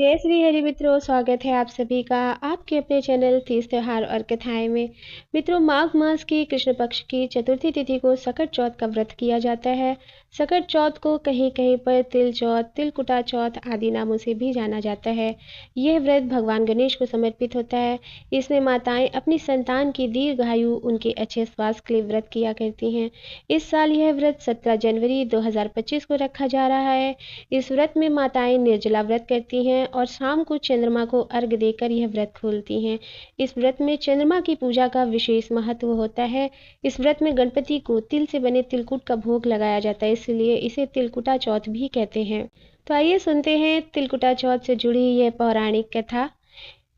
जय श्री हरि मित्रों, स्वागत है आप सभी का आपके अपने चैनल तीज त्योहार और कथाएं में। मित्रों, माघ मास की कृष्ण पक्ष की चतुर्थी तिथि को सकट चौथ का व्रत किया जाता है। सकट चौथ को कहीं कहीं पर तिल चौथ, तिलकुटा चौथ आदि नामों से भी जाना जाता है। यह व्रत भगवान गणेश को समर्पित होता है। इसमें माताएं अपनी संतान की दीर्घायु, उनके अच्छे स्वास्थ्य के लिए व्रत किया करती हैं। इस साल यह व्रत 17 जनवरी 2025 को रखा जा रहा है। इस व्रत में माताएं निर्जला व्रत करती हैं और शाम को चंद्रमा को अर्घ्य देकर यह व्रत खोलती हैं। इस व्रत में चंद्रमा की पूजा का विशेष महत्व होता है। इस व्रत में गणपति को तिल से बने तिलकुट का भोग लगाया जाता है, इसलिए इसे तिलकुटा चौथ भी कहते हैं। तो आइए सुनते हैं तिलकुटा चौथ से जुड़ी यह पौराणिक कथा।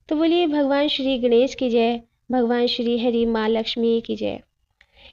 तो बोलिए भगवान श्री गणेश की जय, भगवान श्री हरि माँ लक्ष्मी की जय।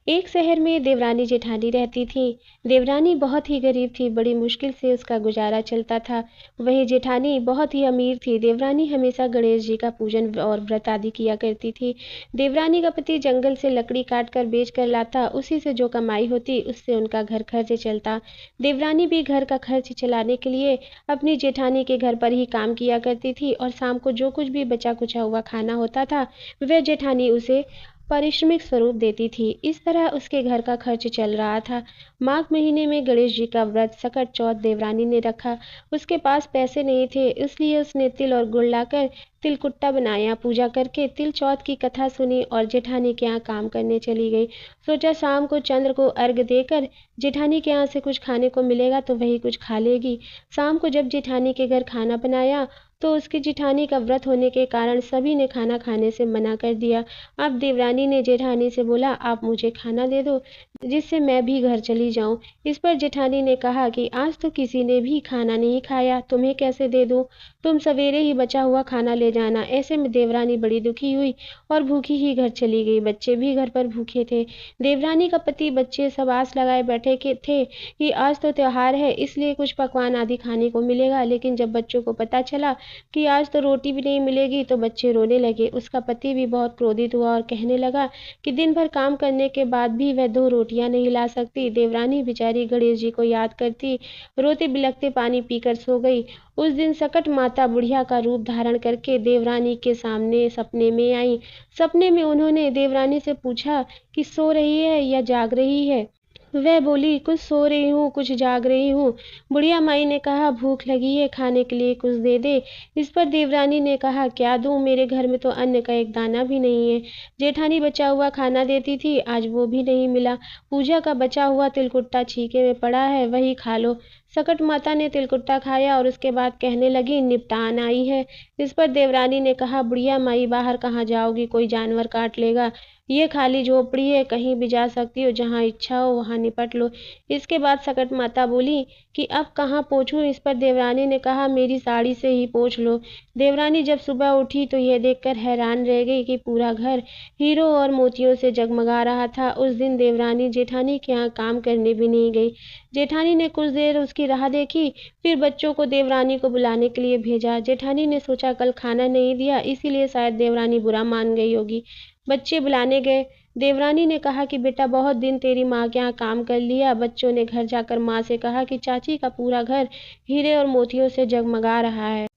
एक शहर में देवरानी जेठानी रहती थी। देवरानी बहुत ही गरीब थी, बड़ी मुश्किल से उसका गुजारा चलता था। वहीं जेठानी बहुत ही अमीर थी। देवरानी हमेशा गणेश जी का पूजन और व्रत आदि किया करती थी। देवरानी का पति जंगल से लकड़ी काट कर बेच कर लाता, उसी से जो कमाई होती उससे उनका घर खर्च चलता। देवरानी भी घर का खर्च चलाने के लिए अपनी जेठानी के घर पर ही काम किया करती थी और शाम को जो कुछ भी बचा कुचा हुआ खाना होता था वह जेठानी उसे पारिश्रमिक स्वरूप देती थी। इस तरह उसके घर का खर्च चल रहा था। माघ महीने में गणेश जी का व्रत सकट चौथ देवरानी ने रखा। उसके पास पैसे नहीं थे, इसलिए उसने तिल और गुड़ लाकर तिलकुट्टा बनाया। पूजा करके तिल चौथ की कथा सुनी और जेठानी के यहाँ काम करने चली गई। सोचा शाम को चंद्र को अर्घ्य देकर जेठानी के यहाँ से कुछ खाने को मिलेगा तो वही कुछ खा लेगी। शाम को जब जेठानी के घर खाना बनाया तो उसकी जेठानी का व्रत होने के कारण सभी ने खाना खाने से मना कर दिया। अब देवरानी ने जेठानी से बोला, आप मुझे खाना दे दो जिससे मैं भी घर चली जाऊं। इस पर जेठानी ने कहा कि आज तो किसी ने भी खाना नहीं खाया, तुम्हें कैसे दे दूं? तुम सवेरे ही बचा हुआ खाना ले जाना। ऐसे में देवरानी बड़ी दुखी हुई और भूखी ही घर चली गई। बच्चे भी घर पर भूखे थे। देवरानी का पति बच्चे सब आस लगाए बैठे के थे कि आज तो त्योहार है, इसलिए कुछ पकवान आदि खाने को मिलेगा। लेकिन जब बच्चों को पता चला कि आज तो रोटी भी नहीं मिलेगी तो बच्चे रोने लगे। उसका पति भी बहुत क्रोधित हुआ और कहने लगा कि दिन भर काम करने के बाद भी वह 2 रोटियां नहीं ला सकती। देवरानी बेचारी गणेश जी को याद करती रोते बिलखते पानी पीकर सो गई। उस दिन सकट माता बुढ़िया का रूप धारण करके देवरानी के सामने सपने में आई। सपने में उन्होंने देवरानी से पूछा कि सो रही है या जाग रही है। वह बोली, कुछ सो रही हूँ, कुछ जाग रही हूँ। बुढ़िया माई ने कहा, भूख लगी है, खाने के लिए कुछ दे दे। इस पर देवरानी ने कहा, क्या दूँ, मेरे घर में तो अन्न का एक दाना भी नहीं है। जेठानी बचा हुआ खाना देती थी, आज वो भी नहीं मिला। पूजा का बचा हुआ तिलकुट्टा छीके में पड़ा है, वही खा लो। सकट माता ने तिलकुट्टा खाया और उसके बाद कहने लगी, निपटान आई है। इस पर देवरानी ने कहा, बुढ़िया माई बाहर कहाँ जाओगी, कोई जानवर काट लेगा। ये खाली झोपड़ी है, कहीं भी जा सकती हो, जहाँ इच्छा हो वहाँ निपट लो। इसके बाद सकट माता बोली कि अब कहाँ पोंछूं। इस पर देवरानी ने कहा, मेरी साड़ी से ही पोंछ लो। देवरानी जब सुबह उठी तो यह देखकर हैरान रह गई कि पूरा घर हीरों और मोतियों से जगमगा रहा था। उस दिन देवरानी जेठानी के यहाँ काम करने भी नहीं गई। जेठानी ने कुछ देर उसकी राह देखी, फिर बच्चों को देवरानी को बुलाने के लिए भेजा। जेठानी ने सोचा कल खाना नहीं दिया, इसीलिए शायद देवरानी बुरा मान गई होगी। बच्चे बुलाने गए। देवरानी ने कहा कि बेटा बहुत दिन तेरी माँ के यहाँ काम कर लिया। बच्चों ने घर जाकर माँ से कहा कि चाची का पूरा घर हीरे और मोतियों से जगमगा रहा है।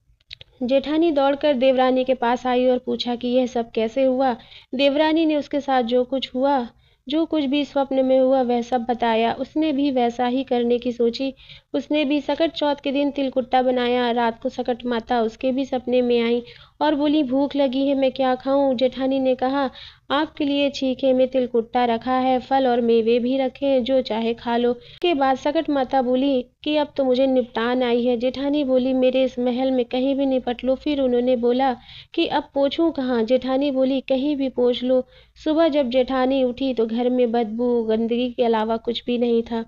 जेठानी दौड़कर देवरानी के पास आई और पूछा कि यह सब कैसे हुआ। देवरानी ने उसके साथ जो कुछ भी स्वप्न में हुआ वह सब बताया। उसने भी वैसा ही करने की सोची। उसने भी सकट चौथ के दिन तिलकुट्टा बनाया। रात को सकट माता उसके भी सपने में आई और बोली, भूख लगी है, मैं क्या खाऊं? जेठानी ने कहा, आपके लिए छीके में तिलकुट्टा रखा है, फल और मेवे भी रखे हैं, जो चाहे खा लो। के बाद सकट माता बोली कि अब तो मुझे निपटान आई है। जेठानी बोली, मेरे इस महल में कहीं भी निपट लो। फिर उन्होंने बोला कि अब पोंछूं कहाँ? जेठानी बोली, कहीं भी पोंछ लो। सुबह जब जेठानी उठी तो घर में बदबू गंदगी के अलावा कुछ भी नहीं था।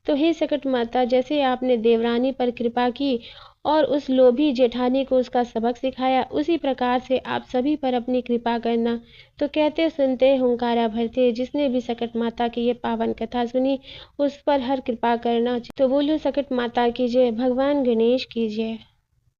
तो हे सकट माता, जैसे आपने देवरानी पर कृपा की और उस लोभी जेठानी को उसका सबक सिखाया, उसी प्रकार से आप सभी पर अपनी कृपा करना। तो कहते सुनते हुंकारा भरते, जिसने भी सकट माता की ये पावन कथा सुनी उस पर हर कृपा करना। तो बोलो सकट माता की जय, भगवान गणेश की जय।